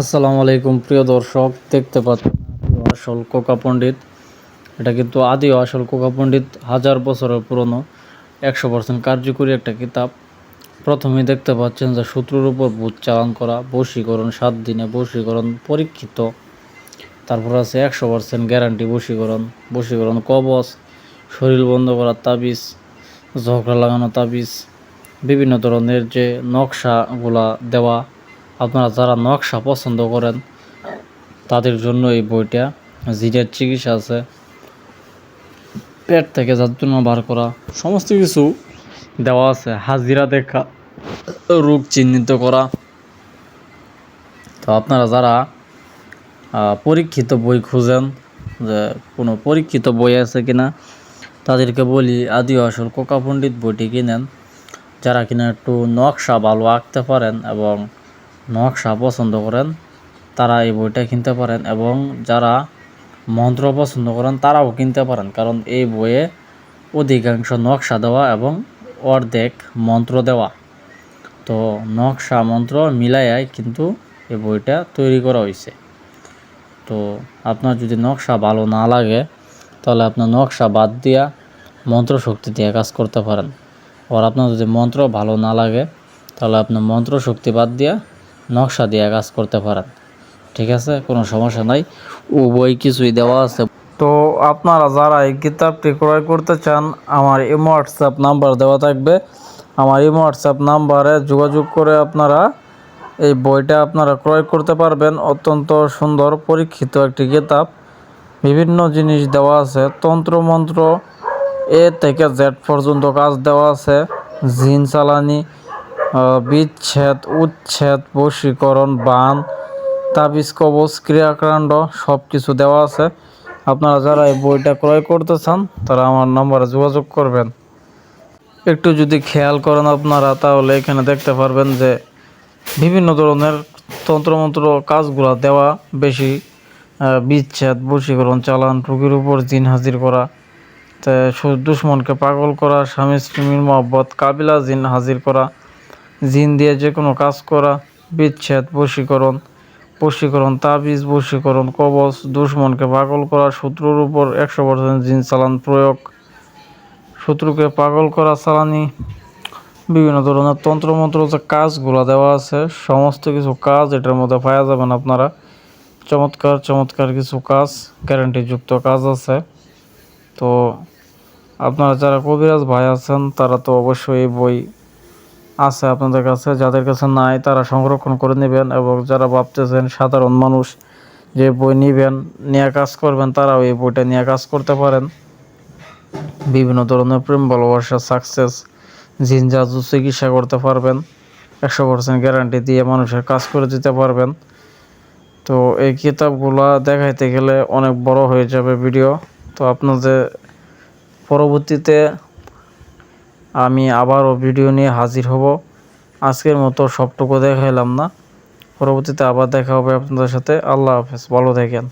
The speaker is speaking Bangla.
আসসালামু আলাইকুম প্রিয় দর্শক, দেখতে পাচ্ছেন আদি ও আসল কোকা পণ্ডিত। এটা কিন্তু আদি ও আসল কোকা পণ্ডিত 1000 বছরের পুরনো 100% কার্যকরী একটা কিতাব। প্রথমেই দেখতে পাচ্ছেন যে শত্রুর উপর ভূত চালান করা, বশীকরণ 7 দিনে, বশীকরণ পরীক্ষিত। তারপর আছে 100% গ্যারান্টি বশীকরণ, বশীকরণ কবচ, শরীর বন্ধ করা তাবিজ, ঝগড়া লাগানো তাবিজ, বিভিন্ন ধরনের যে নকশাগুলা দেওয়া। আপনারা যারা নকশা পছন্দ করেন তাদের জন্য এই বইটা। জিনের চিকিৎসা আছে, পেট থেকে যন্ত্রণা বার করা, সমস্ত কিছু দেওয়া আছে। হাজিরা দেখা, রোগ চিহ্নিত করা। তো আপনারা যারা পরীক্ষিত বই খুঁজেন, যে কোনো পরীক্ষিত বই আছে কিনা, তাদেরকে বলি আদি ও আসল কোকা পণ্ডিত বইটি কিনেন। যারা কিনা একটু নকশা ভালো আঁকতে পারেন এবং নকশা পছন্দ করেন তারা এই বইটা কিনতে পারেন, এবং যারা মন্ত্র পছন্দ করেন তারাও কিনতে পারেন, কারণ এই বইয়ে অধিকাংশ নকশা দেওয়া এবং অর্ধেক মন্ত্র দেওয়া। তো নকশা মন্ত্র মিলাইয়াই কিন্তু এই বইটা তৈরি করা হয়েছে। তো আপনার যদি নকশা ভালো না লাগে তাহলে আপনার নকশা বাদ দিয়া মন্ত্র শক্তি দিয়ে কাজ করতে পারেন। আর আপনার যদি মন্ত্র ভালো না লাগে তাহলে আপনি মন্ত্র শক্তি বাদ দিয়া নকশা দিয়ে কাজ করতে পারেন। ঠিক আছে, কোনো সমস্যা নাই, ও বই কিছুই দেওয়া আছে। তো আপনারা যারা এই কিতাবটি ক্রয় করতে চান, আমার ইমো হোয়াটসঅ্যাপ নাম্বার দেওয়া থাকবে। আমার ইমো হোয়াটসঅ্যাপ নাম্বারে যোগাযোগ করে আপনারা এই বইটা আপনারা ক্রয় করতে পারবেন। অত্যন্ত সুন্দর পরীক্ষিত একটি কিতাব। বিভিন্ন জিনিস দেওয়া আছে, তন্ত্রমন্ত্র এ থেকে জেড পর্যন্ত কাজ দেওয়া আছে। জিন চালানি, বিচ্ছেদ, উচ্ছেদ, বশীকরণ, বান, তাবিজ, কবচ, ক্রিয়াকাণ্ড সব কিছু দেওয়া আছে। আপনারা যারা এই বইটা ক্রয় করতে চান তারা আমার নম্বরে যোগাযোগ করবেন। একটু যদি খেয়াল করেন আপনারা তাহলে এখানে দেখতে পারবেন যে বিভিন্ন ধরনের তন্ত্রমন্ত্র কাজগুলো দেওয়া বেশি। বিচ্ছেদ, বশীকরণ, চালান, রোগীর উপর জিন হাজির করা, দুশ্মনকে পাগল করা, স্বামী স্ত্রীর মহব্বত, কাবিলা জিন হাজির করা, জিন দিয়ে যে কোনো কাজ করা, বিচ্ছেদ, বশীকরণ, তাবিজ, বশীকরণ, কবচ, দুশ্মনকে পাগল করা, শত্রুর উপর 100% জিন চালান প্রয়োগ, শত্রুকে পাগল করা চালানি, বিভিন্ন ধরনের তন্ত্রমন্ত্র যে কাজগুলো দেওয়া আছে সমস্ত কিছু কাজ এটার মধ্যে পাওয়া যাবেন আপনারা। চমৎকার চমৎকার কিছু কাজ, গ্যারান্টিযুক্ত কাজ আছে। তো আপনারা যারা কবিরাজ ভাই আছেন তারা তো অবশ্যই এই বই আছে আপনাদের কাছে, যাদের কাছে নাই তারা সংরক্ষণ করে নেবেন, এবং যারা ভাবতেছেন সাধারণ মানুষ যে বই নেবেন, নিয়ে কাজ করবেন, তারাও এই বইটা নিয়ে কাজ করতে পারেন। বিভিন্ন ধরনের প্রেম, ভালোবাসা, সাকসেস, জিন জাদু চিকিৎসা করতে পারবেন। 100% গ্যারান্টি দিয়ে মানুষের কাজ করে দিতে পারবেন। তো এই কিতাবগুলা দেখাইতে গেলে অনেক বড় হয়ে যাবে ভিডিও। তো আপনাদের পরবর্তীতে আমি আবারও ভিডিও নিয়ে হাজির হব। আজকের মতো সবটুকু দেখাইলাম না, পরবর্তীতে আবার দেখা হবে আপনাদের সাথে। আল্লাহ হাফেজ, ভালো থাকেন।